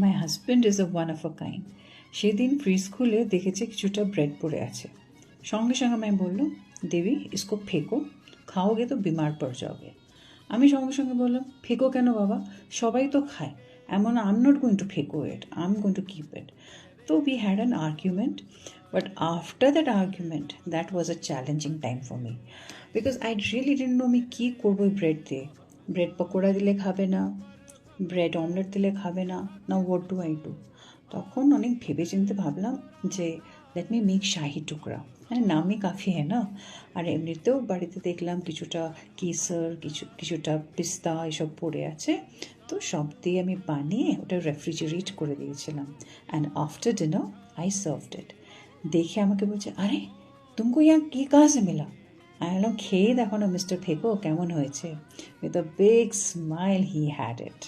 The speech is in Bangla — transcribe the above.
My husband is a one of a kind. সেদিন ফ্রিজ খুলে দেখেছে কিছুটা ব্রেড পড়ে আছে, সঙ্গে সঙ্গে আমি বললাম, দেবী ইসকো ফেঁকো, খাওগে তো বিমার পড় যাওগে। আমি সঙ্গে সঙ্গে বললাম, ফেঁকো কেন বাবা, সবাই তো খায়, এমন I am not going to ফেঁকো it, I am going to keep it. তো we had an argument, but after that argument that was a challenging time for me, because I really didn't know আমি কী করবো ব্রেড দিয়ে। ব্রেড পকোড়া দিলে খাবে না, ব্রেড অমলেট দিলে খাবে না, না হোয়াট ডু আই ডু। তখন অনেক ভেবে চিনতে ভাবলাম যে লেট মি মেক শাহি টুকরা, মানে নামই কাফি হ্যাঁ না। আর এমনিতেও বাড়িতে দেখলাম কিছুটা কেসর, কিছুটা পিস্তা এসব পড়ে আছে, তো সব দিয়ে আমি বানিয়ে ওটা রেফ্রিজারেট করে দিয়েছিলাম। And after dinner I served it. দেখে আমাকে বলছে, আরে তুমকো ইয়া কি কাহা সে মিলা। আমি বললাম, খেয়ে দেখো না মিস্টার ফেকো কেমন হয়েছে। With a big smile he had it.